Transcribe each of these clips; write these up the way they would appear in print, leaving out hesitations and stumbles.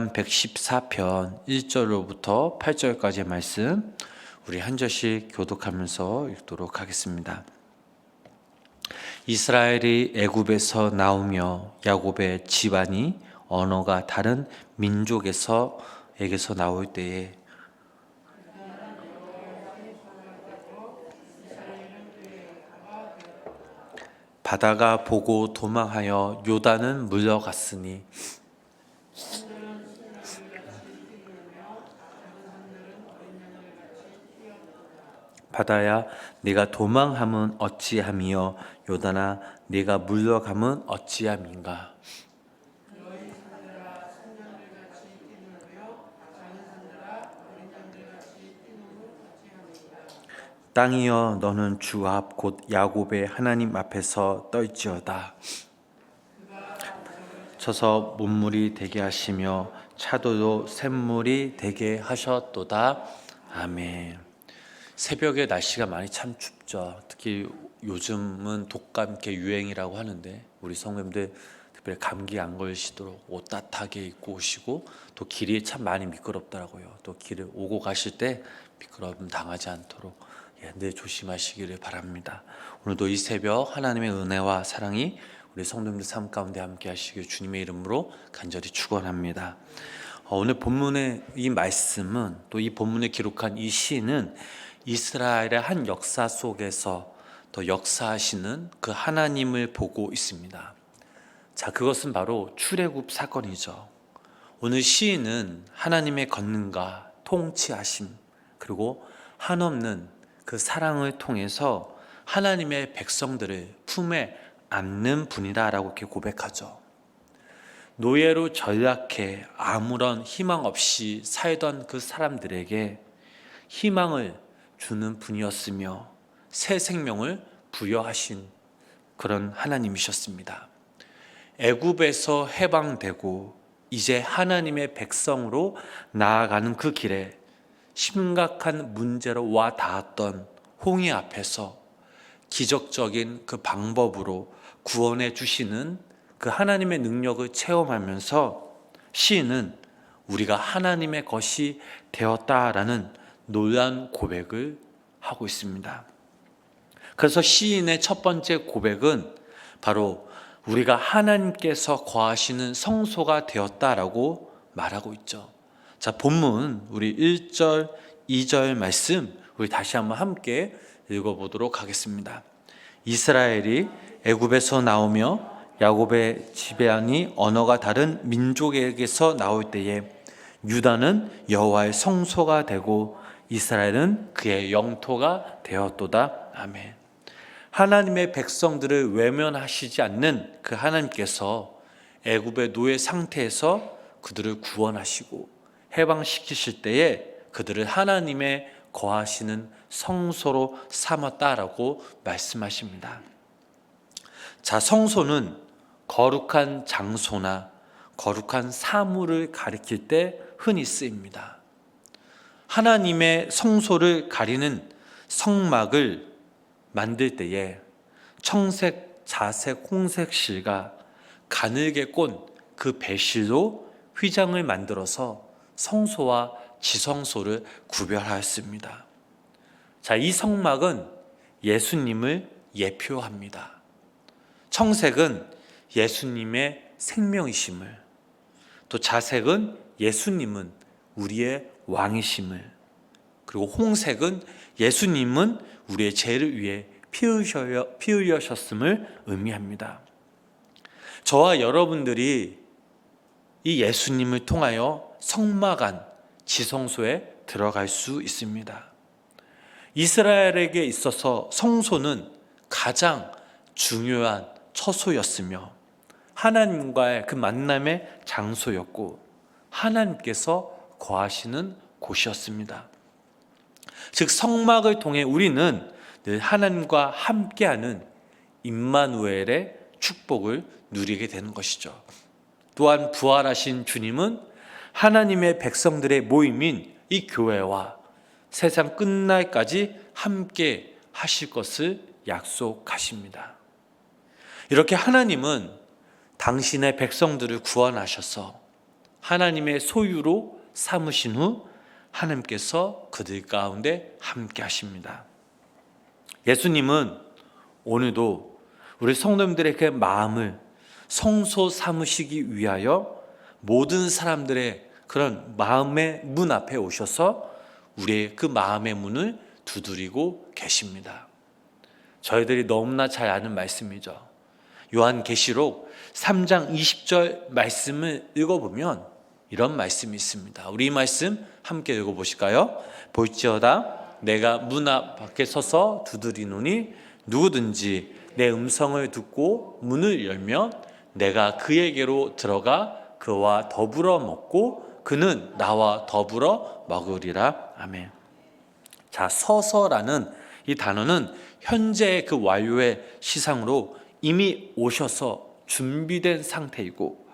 시편 114편 1절로부터 8절까지의 말씀 우리 한 절씩 교독하면서 읽도록 하겠습니다. 이스라엘이 애굽에서 나오며 야곱의 집안이 언어가 다른 민족에게서 나올 때에 바다가 보고 도망하여 요단은 물러갔으니 바다야 네가 도망함은 어찌함이요 요단아 네가 물러감은 어찌함인가. 땅이여 너는 주 앞 곧 야곱의 하나님 앞에서 떨지어다. 쳐서 문물이 되게 하시며 차도로 샘물이 되게 하셨도다. 아멘. 새벽에 날씨가 많이 참 춥죠. 특히 요즘은 독감계 유행이라고 하는데 우리 성도님들 특별히 감기 안 걸리시도록 옷 따뜻하게 입고 오시고, 또 길이 참 많이 미끄럽더라고요. 또 길을 오고 가실 때 미끄러움 당하지 않도록 늘 조심하시기를 바랍니다. 오늘도 이 새벽 하나님의 은혜와 사랑이 우리 성도님들 삶 가운데 함께 하시길 주님의 이름으로 간절히 축원합니다. 오늘 본문의 이 말씀은, 또 이 본문에 기록한 이 시는 이스라엘의 한 역사 속에서 더 역사하시는 그 하나님을 보고 있습니다. 자, 그것은 바로 출애굽 사건이죠. 오늘 시인은 하나님의 권능과 통치하심, 그리고 한없는 그 사랑을 통해서 하나님의 백성들을 품에 안는 분이다라고 이렇게 고백하죠. 노예로 전락해 아무런 희망 없이 살던 그 사람들에게 희망을 주는 분이었으며 새 생명을 부여하신 그런 하나님이셨습니다. 애굽에서 해방되고 이제 하나님의 백성으로 나아가는 그 길에 심각한 문제로 와 닿았던 홍해 앞에서 기적적인 그 방법으로 구원해 주시는 그 하나님의 능력을 체험하면서 시인은 우리가 하나님의 것이 되었다라는 놀라운 고백을 하고 있습니다. 그래서 시인의 첫 번째 고백은 바로 우리가 하나님께서 거하시는 성소가 되었다라고 말하고 있죠. 자, 본문 우리 1절, 2절 말씀 우리 다시 한번 함께 읽어보도록 하겠습니다. 이스라엘이 애굽에서 나오며 야곱의 집안이 언어가 다른 민족에게서 나올 때에 유다는 여호와의 성소가 되고 이스라엘은 그의 영토가 되었도다. 아멘. 하나님의 백성들을 외면하시지 않는 그 하나님께서 애굽의 노예 상태에서 그들을 구원하시고 해방시키실 때에 그들을 하나님의 거하시는 성소로 삼았다라고 말씀하십니다. 자, 성소는 거룩한 장소나 거룩한 사물을 가리킬 때 흔히 쓰입니다. 하나님의 성소를 가리는 성막을 만들 때에 청색, 자색, 홍색 실과 가늘게 꼰 그 배실로 휘장을 만들어서 성소와 지성소를 구별하였습니다. 자, 이 성막은 예수님을 예표합니다. 청색은 예수님의 생명이심을, 또 자색은 예수님은 우리의 왕이심을, 그리고 홍색은 예수님은 우리의 죄를 위해 피 흘려셨음을 의미합니다. 저와 여러분들이 이 예수님을 통하여 성막 안 지성소에 들어갈 수 있습니다. 이스라엘에게 있어서 성소는 가장 중요한 처소였으며 하나님과의 그 만남의 장소였고 하나님께서 거하시는 곳이었습니다. 즉 성막을 통해 우리는 늘 하나님과 함께하는 임마누엘의 축복을 누리게 되는 것이죠. 또한 부활하신 주님은 하나님의 백성들의 모임인 이 교회와 세상 끝날까지 함께 하실 것을 약속하십니다. 이렇게 하나님은 당신의 백성들을 구원하셔서 하나님의 소유로 삼으신 후 하나님께서 그들 가운데 함께 하십니다. 예수님은 오늘도 우리 성도님들의 그 마음을 성소 삼으시기 위하여 모든 사람들의 그런 마음의 문 앞에 오셔서 우리의 그 마음의 문을 두드리고 계십니다. 저희들이 너무나 잘 아는 말씀이죠. 요한계시록 3장 20절 말씀을 읽어보면 이런 말씀이 있습니다. 우리 이 말씀 함께 읽어보실까요? 볼지어다 내가 문 앞 밖에 서서 두드리노니 누구든지 내 음성을 듣고 문을 열면 내가 그에게로 들어가 그와 더불어 먹고 그는 나와 더불어 먹으리라. 아멘. 자, 서서라는 이 단어는 현재의 그 완료의 시상으로 이미 오셔서 준비된 상태이고,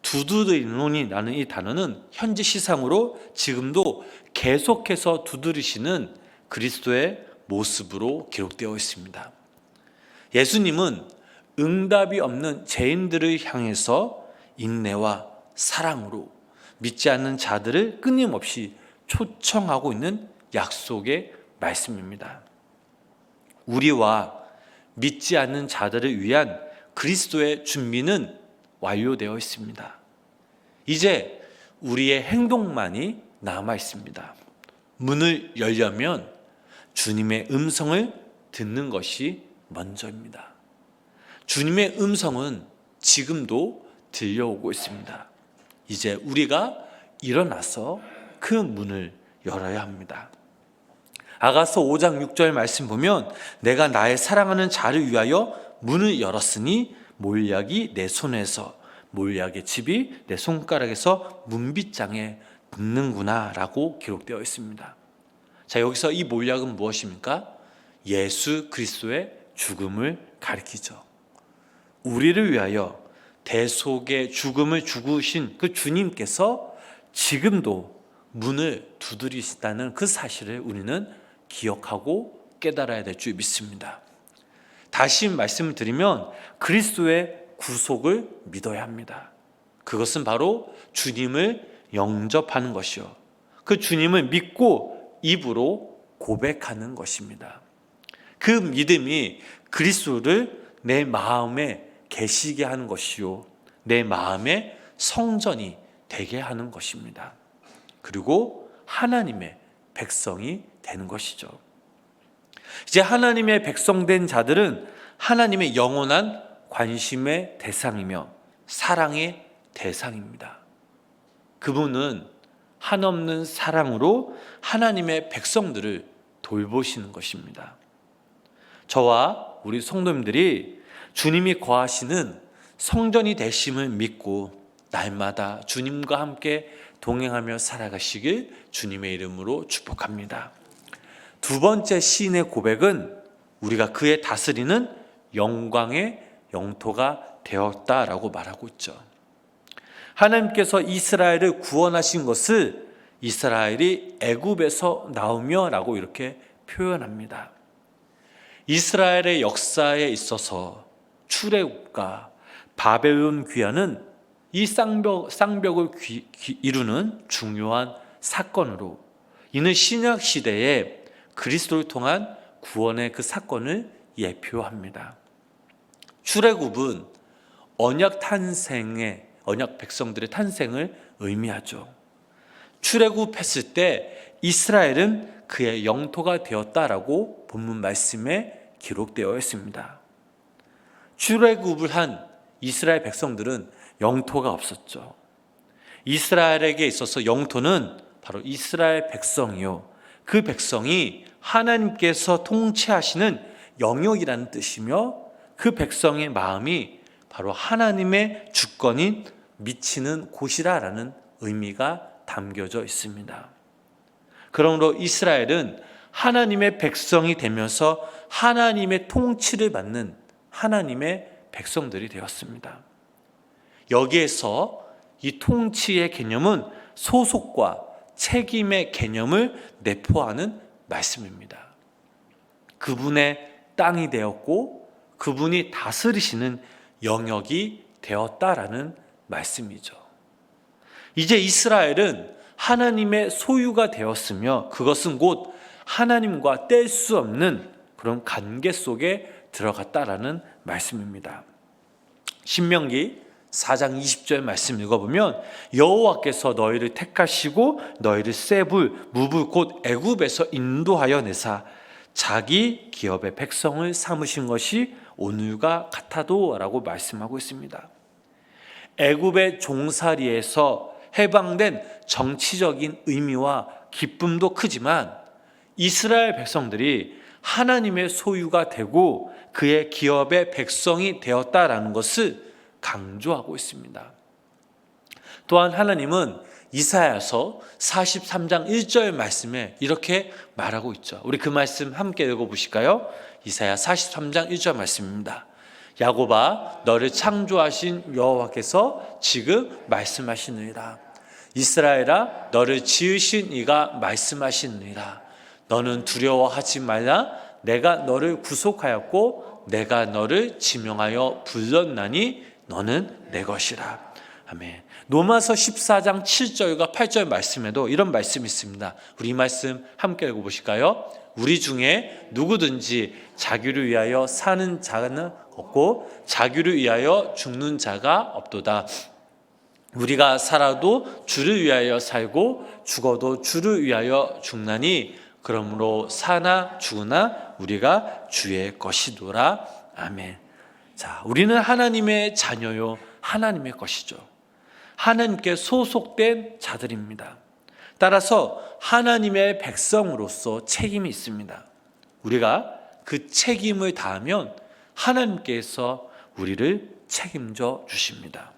두드리노니라는 이 단어는 현재 시상으로 지금도 계속해서 두드리시는 그리스도의 모습으로 기록되어 있습니다. 예수님은 응답이 없는 죄인들을 향해서 인내와 사랑으로 믿지 않는 자들을 끊임없이 초청하고 있는 약속의 말씀입니다. 우리와 믿지 않는 자들을 위한 그리스도의 준비는 완료되어 있습니다. 이제 우리의 행동만이 남아 있습니다. 문을 열려면 주님의 음성을 듣는 것이 먼저입니다. 주님의 음성은 지금도 들려오고 있습니다. 이제 우리가 일어나서 그 문을 열어야 합니다. 아가서 5장 6절 말씀 보면 내가 나의 사랑하는 자를 위하여 문을 열었으니 몰약이 내 손에서 몰약의 칩이 내 손가락에서 문빗장에 붙는구나 라고 기록되어 있습니다. 자, 여기서 이 몰약은 무엇입니까? 예수 그리스도의 죽음을 가리키죠. 우리를 위하여 대속의 죽음을 죽으신 그 주님께서 지금도 문을 두드리시다는 그 사실을 우리는 기억하고 깨달아야 될 줄 믿습니다. 다시 말씀을 드리면 그리스도의 구속을 믿어야 합니다. 그것은 바로 주님을 영접하는 것이요, 그 주님을 믿고 입으로 고백하는 것입니다. 그 믿음이 그리스도를 내 마음에 계시게 하는 것이요, 내 마음의 성전이 되게 하는 것입니다. 그리고 하나님의 백성이 되는 것이죠. 이제 하나님의 백성된 자들은 하나님의 영원한 관심의 대상이며 사랑의 대상입니다. 그분은 한없는 사랑으로 하나님의 백성들을 돌보시는 것입니다. 저와 우리 성도님들이 주님이 거하시는 성전이 되심을 믿고 날마다 주님과 함께 동행하며 살아가시길 주님의 이름으로 축복합니다. 두 번째 시인의 고백은 우리가 그의 다스리는 영광의 영토가 되었다라고 말하고 있죠. 하나님께서 이스라엘을 구원하신 것을 이스라엘이 애굽에서 나오며 라고 이렇게 표현합니다. 이스라엘의 역사에 있어서 출애굽과 바벨론 귀환은 이 쌍벽을 이루는 중요한 사건으로, 이는 신약 시대에 그리스도를 통한 구원의 그 사건을 예표합니다. 출애굽은 언약 백성들의 탄생을 의미하죠. 출애굽했을 때 이스라엘은 그의 영토가 되었다라고 본문 말씀에 기록되어 있습니다. 출애굽을 한 이스라엘 백성들은 영토가 없었죠. 이스라엘에게 있어서 영토는 바로 이스라엘 백성이요, 그 백성이 하나님께서 통치하시는 영역이라는 뜻이며, 그 백성의 마음이 바로 하나님의 주권인 미치는 곳이라는 의미가 담겨져 있습니다. 그러므로 이스라엘은 하나님의 백성이 되면서 하나님의 통치를 받는 하나님의 백성들이 되었습니다. 여기에서 이 통치의 개념은 소속과 책임의 개념을 내포하는 말씀입니다. 그분의 땅이 되었고 그분이 다스리시는 영역이 되었다라는 말씀이죠. 이제 이스라엘은 하나님의 소유가 되었으며 그것은 곧 하나님과 뗄 수 없는 그런 관계 속에 들어갔다라는 말씀입니다. 신명기 4장 20절 말씀 읽어보면 여호와께서 너희를 택하시고 너희를 세불 무불 곧 애굽에서 인도하여 내사 자기 기업의 백성을 삼으신 것이 오늘과 같아도 라고 말씀하고 있습니다. 애굽의 종살이에서 해방된 정치적인 의미와 기쁨도 크지만 이스라엘 백성들이 하나님의 소유가 되고 그의 기업의 백성이 되었다라는 것을 강조하고 있습니다. 또한 하나님은 이사야서 43장 1절 말씀에 이렇게 말하고 있죠. 우리 그 말씀 함께 읽어보실까요? 이사야 43장 1절 말씀입니다. 야곱아 너를 창조하신 여호와께서 지금 말씀하시느니라. 이스라엘아 너를 지으신 이가 말씀하시느니라. 너는 두려워하지 말라. 내가 너를 구속하였고 내가 너를 지명하여 불렀나니 너는 내 것이라. 아멘. 로마서 14장 7절과 8절 말씀에도 이런 말씀이 있습니다. 우리 이 말씀 함께 읽어보실까요? 우리 중에 누구든지 자기를 위하여 사는 자는 없고 자기를 위하여 죽는 자가 없도다. 우리가 살아도 주를 위하여 살고 죽어도 주를 위하여 죽나니 그러므로 사나 죽으나 우리가 주의 것이도라. 아멘. 자, 우리는 하나님의 자녀요 하나님의 것이죠. 하나님께 소속된 자들입니다. 따라서 하나님의 백성으로서 책임이 있습니다. 우리가 그 책임을 다하면 하나님께서 우리를 책임져 주십니다.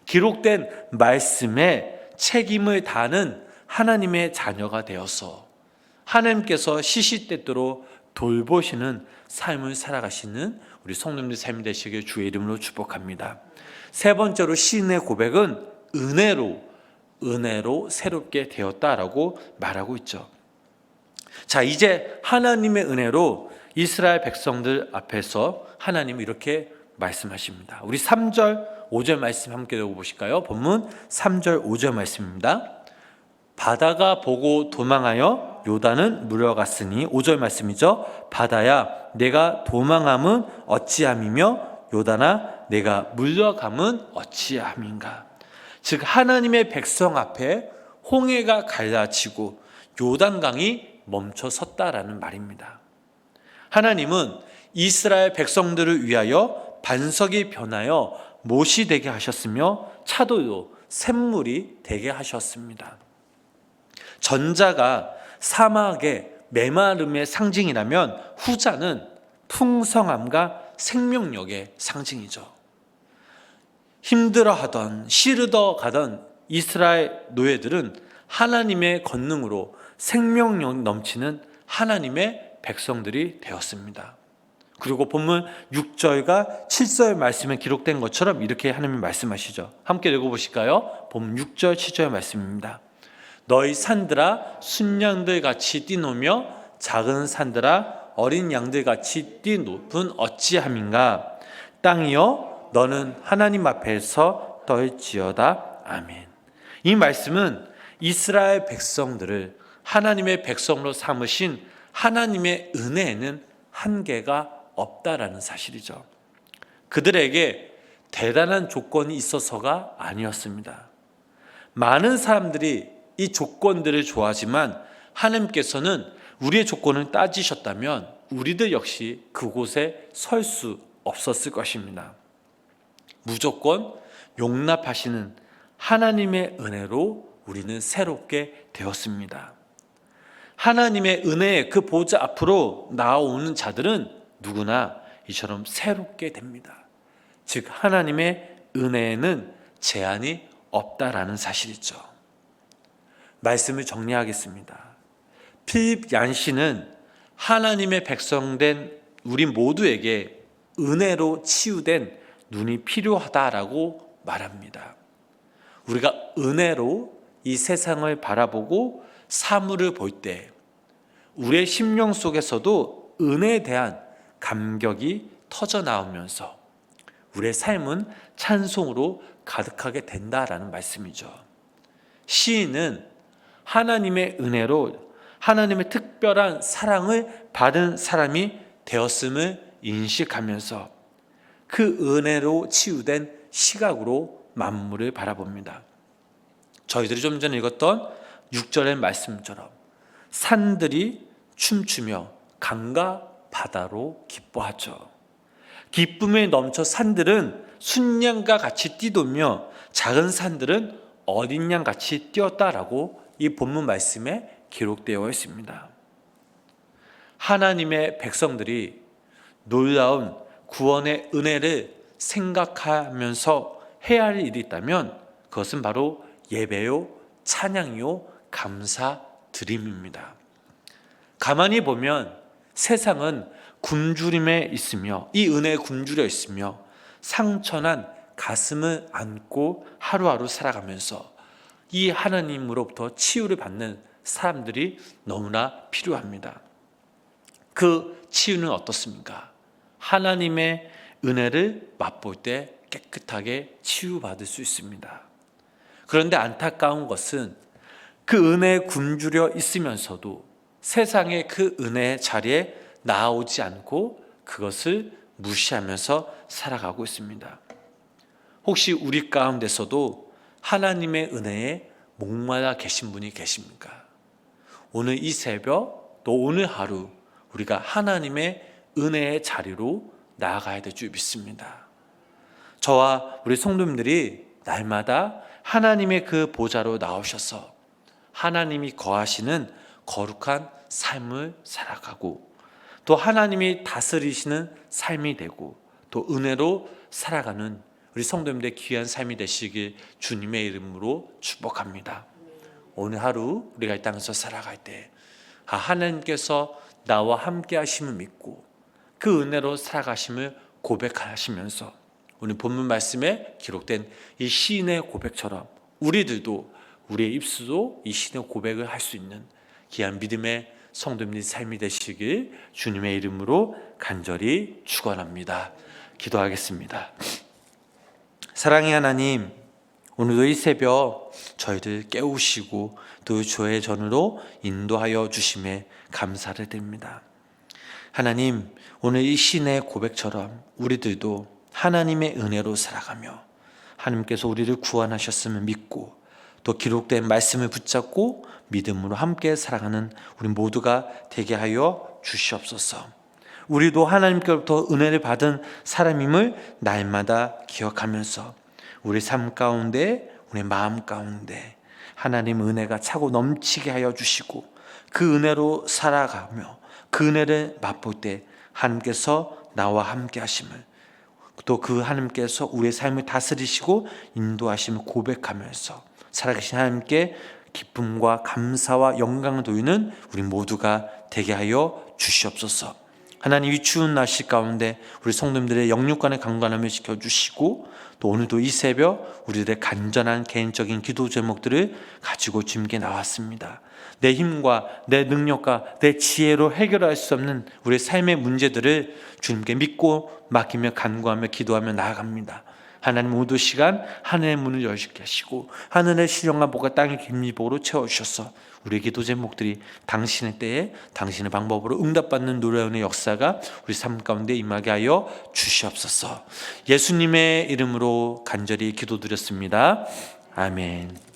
기록된 말씀에 책임을 다하는 하나님의 자녀가 되어서 하나님께서 시시때때로 돌보시는 삶을 살아가시는 우리 성도님들 삶이 되시길 주의 이름으로 축복합니다. 세 번째로 시인의 고백은 은혜로 새롭게 되었다라고 말하고 있죠. 자, 이제 하나님의 은혜로 이스라엘 백성들 앞에서 하나님이 이렇게 말씀하십니다. 우리 3절, 5절 말씀 함께 읽어보실까요? 본문 3절, 5절 말씀입니다. 바다가 보고 도망하여 요단은 물러갔으니 5절 말씀이죠. 바다야 내가 도망함은 어찌함이며 요단아 내가 물러감은 어찌함인가. 즉 하나님의 백성 앞에 홍해가 갈라지고 요단강이 멈춰 섰다라는 말입니다. 하나님은 이스라엘 백성들을 위하여 반석이 변하여 못이 되게 하셨으며 차도로 샘물이 되게 하셨습니다. 전자가 사막의 메마름의 상징이라면 후자는 풍성함과 생명력의 상징이죠. 힘들어하던 시르더 가던 이스라엘 노예들은 하나님의 권능으로 생명력 넘치는 하나님의 백성들이 되었습니다. 그리고 본문 6절과 7절 말씀에 기록된 것처럼 이렇게 하나님이 말씀하시죠. 함께 읽어보실까요? 본문 6절 7절 말씀입니다. 너희 산들아 순양들 같이 뛰노며 작은 산들아 어린 양들 같이 뛰노분 어찌함인가. 땅이여 너는 하나님 앞에서 떨지어다. 아멘. 이 말씀은 이스라엘 백성들을 하나님의 백성으로 삼으신 하나님의 은혜에는 한계가 없다라는 사실이죠. 그들에게 대단한 조건이 있어서가 아니었습니다. 많은 사람들이 이 조건들을 좋아하지만 하나님께서는 우리의 조건을 따지셨다면 우리들 역시 그곳에 설 수 없었을 것입니다. 무조건 용납하시는 하나님의 은혜로 우리는 새롭게 되었습니다. 하나님의 은혜의 그 보좌 앞으로 나아오는 자들은 누구나 이처럼 새롭게 됩니다. 즉 하나님의 은혜에는 제한이 없다라는 사실이죠. 말씀을 정리하겠습니다. 필립 얀시는 하나님의 백성된 우리 모두에게 은혜로 치유된 눈이 필요하다라고 말합니다. 우리가 은혜로 이 세상을 바라보고 사물을 볼 때 우리의 심령 속에서도 은혜에 대한 감격이 터져 나오면서 우리의 삶은 찬송으로 가득하게 된다라는 말씀이죠. 시인은 하나님의 은혜로 하나님의 특별한 사랑을 받은 사람이 되었음을 인식하면서 그 은혜로 치유된 시각으로 만물을 바라봅니다. 저희들이 좀 전에 읽었던 6절의 말씀처럼 산들이 춤추며 강과 바다로 기뻐하죠. 기쁨에 넘쳐 산들은 순양과 같이 뛰돌며 작은 산들은 어린 양같이 뛰었다라고 이 본문 말씀에 기록되어 있습니다. 하나님의 백성들이 놀라운 구원의 은혜를 생각하면서 해야 할 일이 있다면 그것은 바로 예배요, 찬양이요, 감사드림입니다. 가만히 보면 세상은 굶주림에 있으며 이 은혜에 굶주려 있으며 상처난 가슴을 안고 하루하루 살아가면서 이 하나님으로부터 치유를 받는 사람들이 너무나 필요합니다. 그 치유는 어떻습니까? 하나님의 은혜를 맛볼 때 깨끗하게 치유받을 수 있습니다. 그런데 안타까운 것은 그 은혜에 굶주려 있으면서도 세상의 그 은혜의 자리에 나오지 않고 그것을 무시하면서 살아가고 있습니다. 혹시 우리 가운데서도 하나님의 은혜에 목말라 계신 분이 계십니까? 오늘 이 새벽 또 오늘 하루 우리가 하나님의 은혜의 자리로 나아가야 될 줄 믿습니다. 저와 우리 성도님들이 날마다 하나님의 그 보좌로 나오셔서 하나님이 거하시는 거룩한 삶을 살아가고 또 하나님이 다스리시는 삶이 되고 또 은혜로 살아가는 우리 성도님들의 귀한 삶이 되시길 주님의 이름으로 축복합니다. 오늘 하루 우리가 이 땅에서 살아갈 때 하나님께서 나와 함께 하심을 믿고 그 은혜로 살아가심을 고백하시면서 오늘 본문 말씀에 기록된 이 시인의 고백처럼 우리들도 우리의 입술로 이 시인의 고백을 할 수 있는 귀한 믿음의 성도님의 삶이 되시길 주님의 이름으로 간절히 축원합니다. 기도하겠습니다. 사랑의 하나님, 오늘도 이 새벽 저희들 깨우시고 또 주의 전으로 인도하여 주심에 감사를 드립니다. 하나님, 오늘 이 시인의 고백처럼 우리들도 하나님의 은혜로 살아가며 하나님께서 우리를 구원하셨음을 믿고 또 기록된 말씀을 붙잡고 믿음으로 함께 살아가는 우리 모두가 되게 하여 주시옵소서. 우리도 하나님께로부터 은혜를 받은 사람임을 날마다 기억하면서 우리 삶 가운데 우리 마음 가운데 하나님 은혜가 차고 넘치게 하여 주시고 그 은혜로 살아가며 그 은혜를 맛볼 때 하나님께서 나와 함께 하심을 또 그 하나님께서 우리의 삶을 다스리시고 인도하심을 고백하면서 살아계신 하나님께 기쁨과 감사와 영광을 돌리는 우리 모두가 되게 하여 주시옵소서. 하나님, 이 추운 날씨 가운데 우리 성도님들의 영육간의 강건함을 지켜주시고 또 오늘도 이 새벽 우리들의 간절한 개인적인 기도 제목들을 가지고 주님께 나왔습니다. 내 힘과 내 능력과 내 지혜로 해결할 수 없는 우리의 삶의 문제들을 주님께 믿고 맡기며 간구하며 기도하며 나아갑니다. 하나님, 모두 시간 하늘의 문을 열게 하시고 하늘의 시령과 복과 땅의 김미복으로 채워주셔서 우리의 기도 제목들이 당신의 때에 당신의 방법으로 응답받는 노래의 역사가 우리 삶 가운데 임하게 하여 주시옵소서. 예수님의 이름으로 간절히 기도드렸습니다. 아멘.